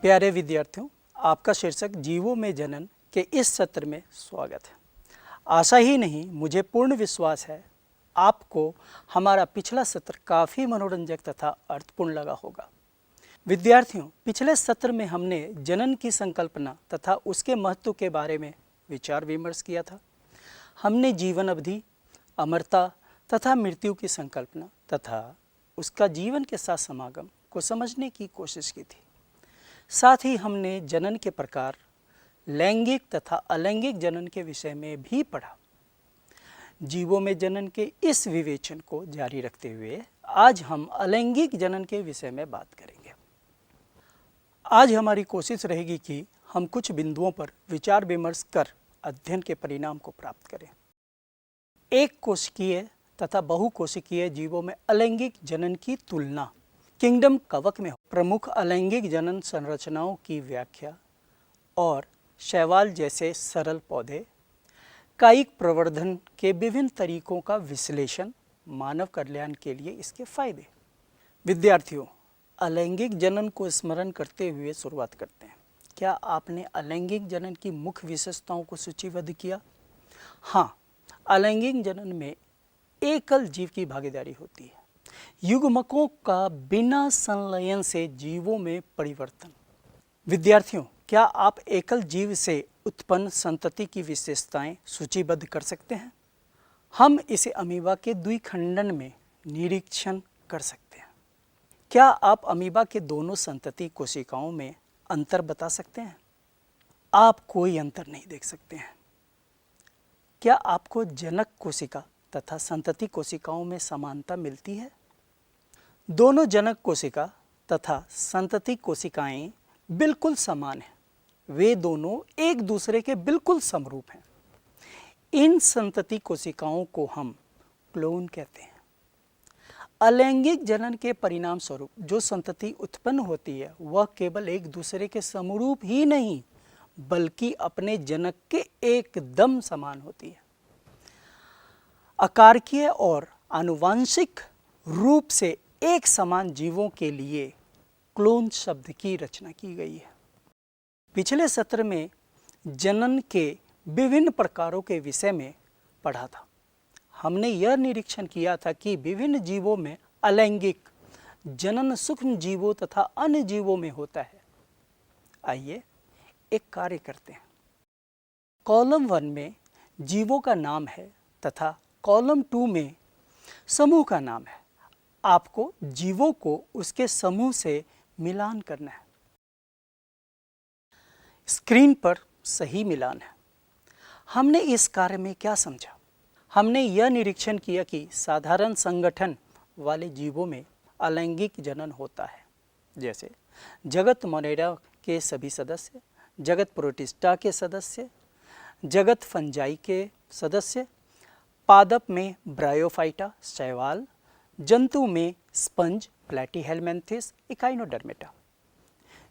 प्यारे विद्यार्थियों, आपका शीर्षक जीवों में जनन के इस सत्र में स्वागत है। आशा ही नहीं, मुझे पूर्ण विश्वास है आपको हमारा पिछला सत्र काफ़ी मनोरंजक तथा अर्थपूर्ण लगा होगा। विद्यार्थियों, पिछले सत्र में हमने जनन की संकल्पना तथा उसके महत्व के बारे में विचार विमर्श किया था। हमने जीवन अवधि, अमरता तथा मृत्यु की संकल्पना तथा उसका जीवन के साथ समागम को समझने की कोशिश की थी। साथ ही हमने जनन के प्रकार, लैंगिक तथा अलैंगिक जनन के विषय में भी पढ़ा। जीवों में जनन के इस विवेचन को जारी रखते हुए आज हम अलैंगिक जनन के विषय में बात करेंगे। आज हमारी कोशिश रहेगी कि हम कुछ बिंदुओं पर विचार विमर्श कर अध्ययन के परिणाम को प्राप्त करें। एक कोशिकीय तथा बहुकोशिकीय जीवों में अलैंगिक जनन की तुलना, किंगडम कवक में प्रमुख अलैंगिक जनन संरचनाओं की व्याख्या और शैवाल जैसे सरल पौधे, कायिक प्रवर्धन के विभिन्न तरीकों का विश्लेषण, मानव कल्याण के लिए इसके फायदे। विद्यार्थियों, अलैंगिक जनन को स्मरण करते हुए शुरुआत करते हैं। क्या आपने अलैंगिक जनन की मुख्य विशेषताओं को सूचीबद्ध किया? हाँ, अलैंगिक जनन में एकल जीव की भागीदारी होती है। युग्मकों का बिना संलयन से जीवों में परिवर्तन। विद्यार्थियों, क्या आप एकल जीव से उत्पन्न संतति की विशेषताएं सूचीबद्ध कर सकते हैं? हम इसे अमीबा के द्विखंडन में निरीक्षण कर सकते हैं। क्या आप अमीबा के दोनों संतति कोशिकाओं में अंतर बता सकते हैं? आप कोई अंतर नहीं देख सकते हैं। क्या आपको जनक कोशिका तथा संतति कोशिकाओं में समानता मिलती है? दोनों जनक कोशिका तथा संतति कोशिकाएं बिल्कुल समान हैं। वे दोनों एक दूसरे के बिल्कुल समरूप हैं। इन संतति कोशिकाओं को हम क्लोन कहते हैं। अलैंगिक जनन के परिणाम स्वरूप जो संतति उत्पन्न होती है वह केवल एक दूसरे के समरूप ही नहीं बल्कि अपने जनक के एकदम समान होती है। आकारिकीय और आनुवंशिक रूप से एक समान जीवों के लिए क्लोन शब्द की रचना की गई है। पिछले सत्र में जनन के विभिन्न प्रकारों के विषय में पढ़ा था। हमने यह निरीक्षण किया था कि विभिन्न जीवों में अलैंगिक जनन सूक्ष्म जीवों तथा अन्य जीवों में होता है। आइए एक कार्य करते हैं। कॉलम 1 में जीवों का नाम है तथा कॉलम 2 में समूह का नाम है। आपको जीवों को उसके समूह से मिलान करना है। स्क्रीन पर सही मिलान है। हमने इस कार्य में क्या समझा? हमने यह निरीक्षण किया कि साधारण संगठन वाले जीवों में अलैंगिक जनन होता है, जैसे जगत मोनेरा के सभी सदस्य, जगत प्रोटिस्टा के सदस्य, जगत फंजाई के सदस्य, पादप में ब्रायोफाइटा शैवाल, जंतु में स्पंज प्लैटीहेलमिन्थेस इकाइनोडर्मेटा।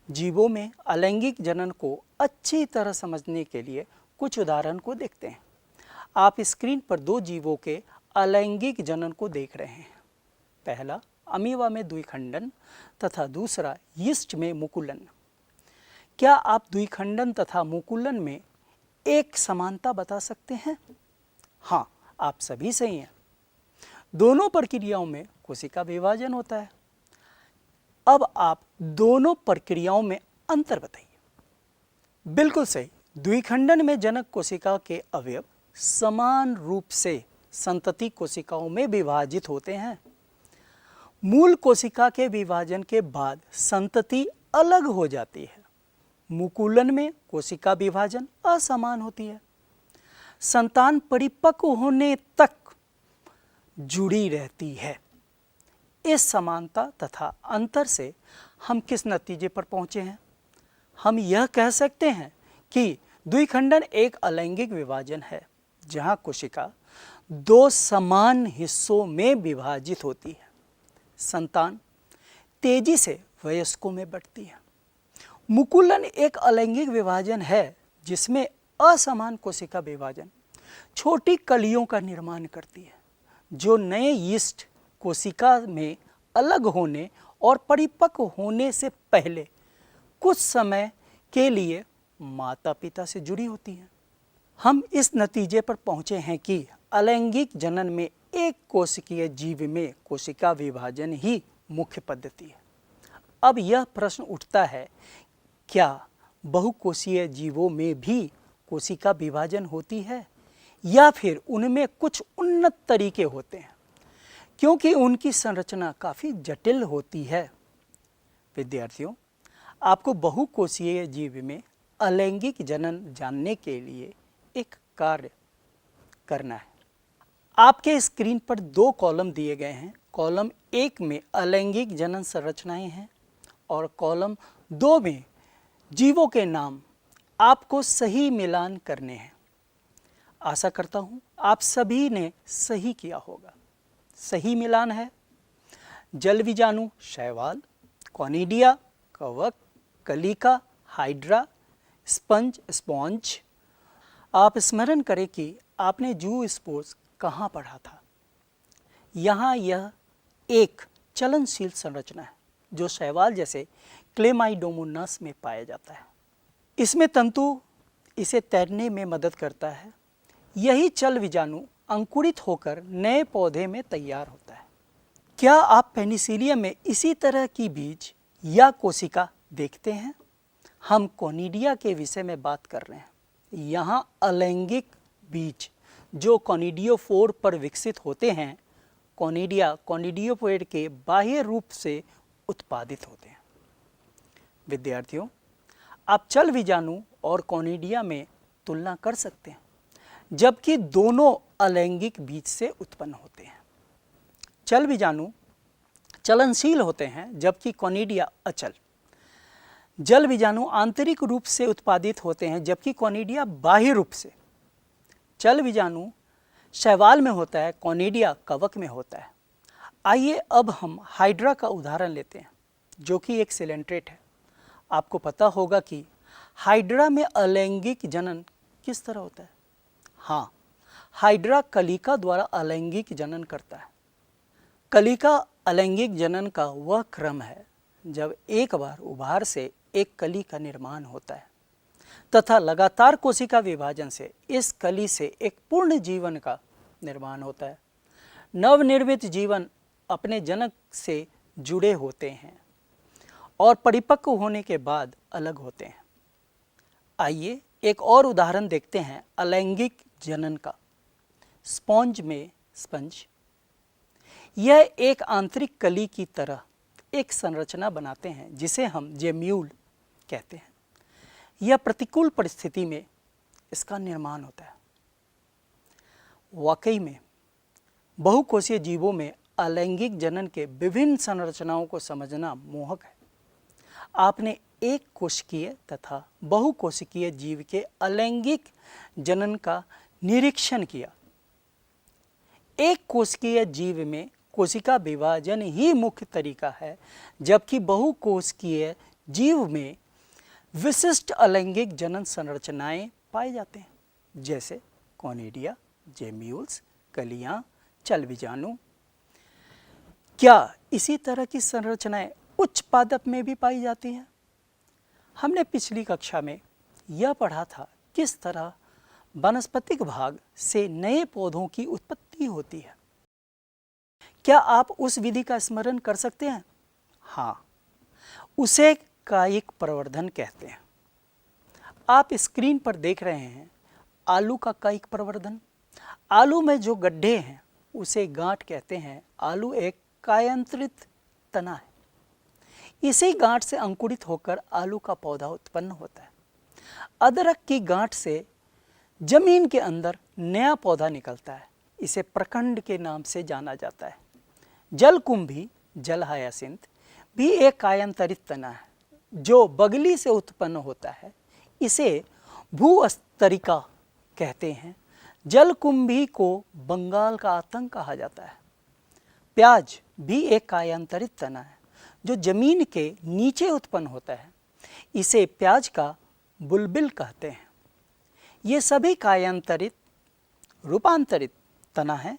जीवों में अलैंगिक जनन को अच्छी तरह समझने के लिए कुछ उदाहरण को देखते हैं। आप स्क्रीन पर दो जीवों के अलैंगिक जनन को देख रहे हैं। पहला अमीबा में द्विखंडन तथा दूसरा यीस्ट में मुकुलन। क्या आप द्विखंडन तथा मुकुलन में एक समानता बता सकते हैं? हाँ, आप सभी सही हैं। दोनों प्रक्रियाओं में कोशिका विभाजन होता है। अब आप दोनों प्रक्रियाओं में अंतर बताइए। बिल्कुल सही। द्विखंडन में जनक कोशिका के अवयव समान रूप से संतति कोशिकाओं में विभाजित होते हैं। मूल कोशिका के विभाजन के बाद संतति अलग हो जाती है। मुकुलन में कोशिका विभाजन असमान होती है। संतान परिपक्व होने तक जुड़ी रहती है। इस समानता तथा अंतर से हम किस नतीजे पर पहुंचे हैं? हम यह कह सकते हैं कि द्विखंडन एक अलैंगिक विभाजन है जहां कोशिका दो समान हिस्सों में विभाजित होती है। संतान तेजी से वयस्कों में बढ़ती है। मुकुलन एक अलैंगिक विभाजन है जिसमें असमान कोशिका विभाजन छोटी कलियों का निर्माण करती है जो नए यीस्ट कोशिका में अलग होने और परिपक्व होने से पहले कुछ समय के लिए माता पिता से जुड़ी होती हैं। हम इस नतीजे पर पहुँचे हैं कि अलैंगिक जनन में एक कोशिकीय जीव में कोशिका विभाजन ही मुख्य पद्धति है। अब यह प्रश्न उठता है, क्या बहुकोशीय जीवों में भी कोशिका विभाजन होती है या फिर उनमें कुछ उन्नत तरीके होते हैं, क्योंकि उनकी संरचना काफ़ी जटिल होती है। विद्यार्थियों, आपको बहुकोशीय जीव में अलैंगिक जनन जानने के लिए एक कार्य करना है। आपके स्क्रीन पर 2 कॉलम दिए गए हैं। कॉलम 1 में अलैंगिक जनन संरचनाएं हैं और कॉलम 2 में जीवों के नाम। आपको सही मिलान करने हैं। आशा करता हूं आप सभी ने सही किया होगा। सही मिलान है जल बीजाणु शैवाल, कॉनिडिया कवक, कलिका हाइड्रा, स्पंज स्पॉन्ज। आप स्मरण करें कि आपने जू स्पोर्स कहाँ पढ़ा था। यहाँ यह एक चलनशील संरचना है जो शैवाल जैसे क्लेमाइडोमोनास में पाया जाता है। इसमें तंतु इसे तैरने में मदद करता है। यही चल बीजाणु अंकुरित होकर नए पौधे में तैयार होता है। क्या आप पेनिसिलियम में इसी तरह की बीज या कोशिका देखते हैं? हम कॉनिडिया के विषय में बात कर रहे हैं। यहाँ अलैंगिक बीज जो कॉनिडियोफोर पर विकसित होते हैं, कॉनिडिया कॉनिडियोपोइड के बाह्य रूप से उत्पादित होते हैं। विद्यार्थियों, आप चल बीजाणु और कॉनिडिया में तुलना कर सकते हैं, जबकि दोनों अलैंगिक बीज से उत्पन्न होते हैं। चल बीजाणु चलनशील होते हैं जबकि कॉनिडिया अचल। जल बीजाणु आंतरिक रूप से उत्पादित होते हैं जबकि कॉनिडिया बाह्य रूप से। चल बीजाणु शैवाल में होता है, कॉनिडिया कवक में होता है। आइए अब हम हाइड्रा का उदाहरण लेते हैं जो कि एक सिलेंट्रेट है। आपको पता होगा कि हाइड्रा में अलैंगिक जनन किस तरह होता है। हाँ, हाइड्रा कलिका द्वारा अलैंगिक जनन करता है। कलिका अलैंगिक जनन का वह क्रम है जब एक बार उभार से एक कली का निर्माण होता है तथा लगातार कोशिका विभाजन से इस कली से एक पूर्ण जीवन का निर्माण होता है। नवनिर्मित जीवन अपने जनक से जुड़े होते हैं और परिपक्व होने के बाद अलग होते हैं। आइए एक और उदाहरण देखते हैं अलैंगिक जनन का। स्पॉन्ज में स्पंज, यह एक आंतरिक कली की तरह एक संरचना बनाते हैं जिसे हम जेम्यूल कहते हैं। यह प्रतिकूल परिस्थिति में इसका निर्माण होता है। वाकई में बहुकोशीय जीवों में अलैंगिक जनन के विभिन्न संरचनाओं को समझना मोहक है। आपने एक कोशिकीय तथा बहुकोशिकीय जीव के अलैंगिक जनन का निरीक्षण किया। एक कोशिकीय जीव में कोशिका विभाजन ही मुख्य तरीका है, जबकि बहुकोशिकीय जीव में विशिष्ट अलैंगिक जनन संरचनाएं पाए जाते हैं, जैसे कॉनिडिया, जेम्यूल्स, कलियां, चल बीजाणु। क्या इसी तरह की संरचनाएं उच्च पादप में भी पाई जाती हैं? हमने पिछली कक्षा में यह पढ़ा था किस तरह वानस्पतिक भाग से नए पौधों की उत्पत्ति होती है। क्या आप उस विधि का स्मरण कर सकते हैं? हाँ, उसे कायिक प्रवर्धन कहते हैं। आप स्क्रीन पर देख रहे हैं आलू का कायिक प्रवर्धन। आलू में जो गड्ढे हैं उसे गांठ कहते हैं। आलू एक कायांतरित तना है। इसी गांठ से अंकुरित होकर आलू का पौधा उत्पन्न होता है। अदरक की गांठ से जमीन के अंदर नया पौधा निकलता है। इसे प्रकंड के नाम से जाना जाता है। जलकुंभी, जल हायासिंथ भी एक कायांतरित तना है जो बगली से उत्पन्न होता है। इसे भूस्तरिका कहते हैं। जलकुंभी को बंगाल का आतंक कहा जाता है। प्याज भी एक कायांतरित तना है जो जमीन के नीचे उत्पन्न होता है। इसे प्याज का बुलबिल कहते हैं। ये सभी कायांतरित रूपांतरित तना है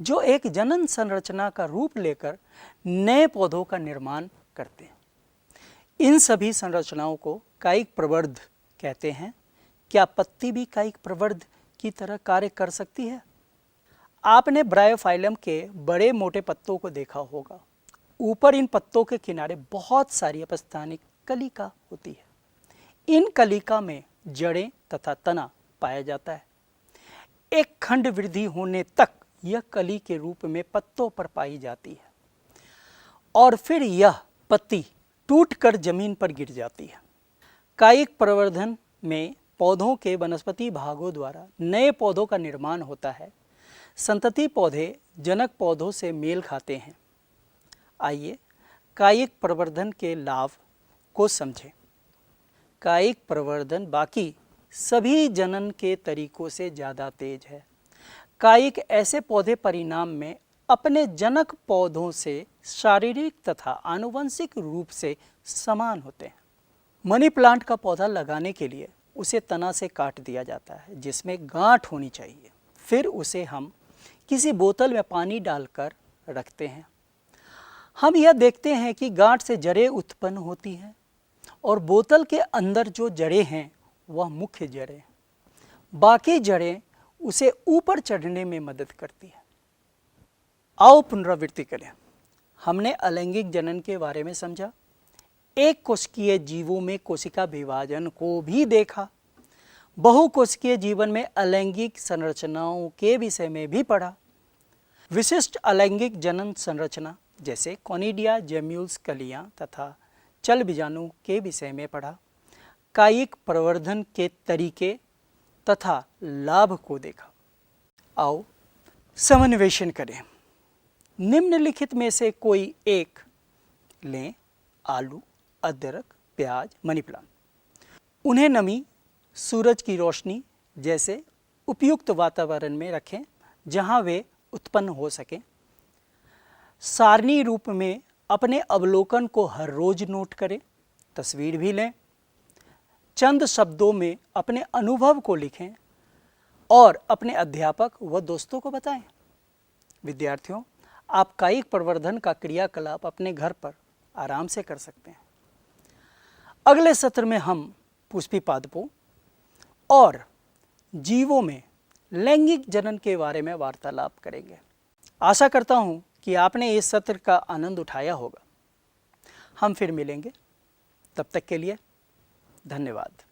जो एक जनन संरचना का रूप लेकर नए पौधों का निर्माण करते हैं। इन सभी संरचनाओं को कायिक प्रवर्ध कहते हैं। क्या पत्ती भी कायिक प्रवर्ध की तरह कार्य कर सकती है? आपने ब्रायोफाइलम के बड़े मोटे पत्तों को देखा होगा। ऊपर इन पत्तों के किनारे बहुत सारी अपस्थानिक कलिका होती है। इन कलिका में जड़ें तथा तना पाया जाता है। एक खंड वृद्धि होने तक यह कली के रूप में पत्तों पर पाई जाती है और फिर यह पत्ती टूटकर जमीन पर गिर जाती है। कायिक प्रवर्धन में पौधों के वनस्पति भागों द्वारा नए पौधों का निर्माण होता है। संतति पौधे जनक पौधों से मेल खाते हैं। आइए कायिक प्रवर्धन के लाभ को समझें। कायिक प्रवर्धन बाकी सभी जनन के तरीकों से ज़्यादा तेज है। कायिक ऐसे पौधे परिणाम में अपने जनक पौधों से शारीरिक तथा आनुवंशिक रूप से समान होते हैं। मनी प्लांट का पौधा लगाने के लिए उसे तना से काट दिया जाता है जिसमें गांठ होनी चाहिए। फिर उसे हम किसी बोतल में पानी डालकर रखते हैं। हम यह देखते हैं कि गांठ से जड़ें उत्पन्न होती हैं और बोतल के अंदर जो जड़ें हैं वह मुख्य जड़ें, बाकी जड़ें उसे ऊपर चढ़ने में मदद करती हैं। आओ पुनरावृत्ति करें। हमने अलैंगिक जनन के बारे में समझा, एक कोशिकीय जीवों में कोशिका विभाजन को भी देखा, बहुकोशिकीय जीवन में अलैंगिक संरचनाओं के विषय में भी पढ़ा, विशिष्ट अलैंगिक जनन संरचना जैसे कॉनिडिया, जेम्यूल्स, कलियां तथा चल बीजाणु के विषय में पढ़ा, कायिक प्रवर्धन के तरीके तथा लाभ को देखा। आओ समन्वेषण करें। निम्नलिखित में से कोई एक लें। आलू, अदरक, प्याज, मनी प्लांट। उन्हें नमी, सूरज की रोशनी जैसे उपयुक्त वातावरण में रखें जहां वे उत्पन्न हो सकें। सारणी रूप में अपने अवलोकन को हर रोज नोट करें, तस्वीर भी लें। चंद शब्दों में अपने अनुभव को लिखें और अपने अध्यापक व दोस्तों को बताएं। विद्यार्थियों, आप कायिक प्रवर्धन का क्रियाकलाप अपने घर पर आराम से कर सकते हैं। अगले सत्र में हम पुष्पी पादपों और जीवों में लैंगिक जनन के बारे में वार्तालाप करेंगे। आशा करता हूं कि आपने इस सत्र का आनंद उठाया होगा। हम फिर मिलेंगे, तब तक के लिए धन्यवाद।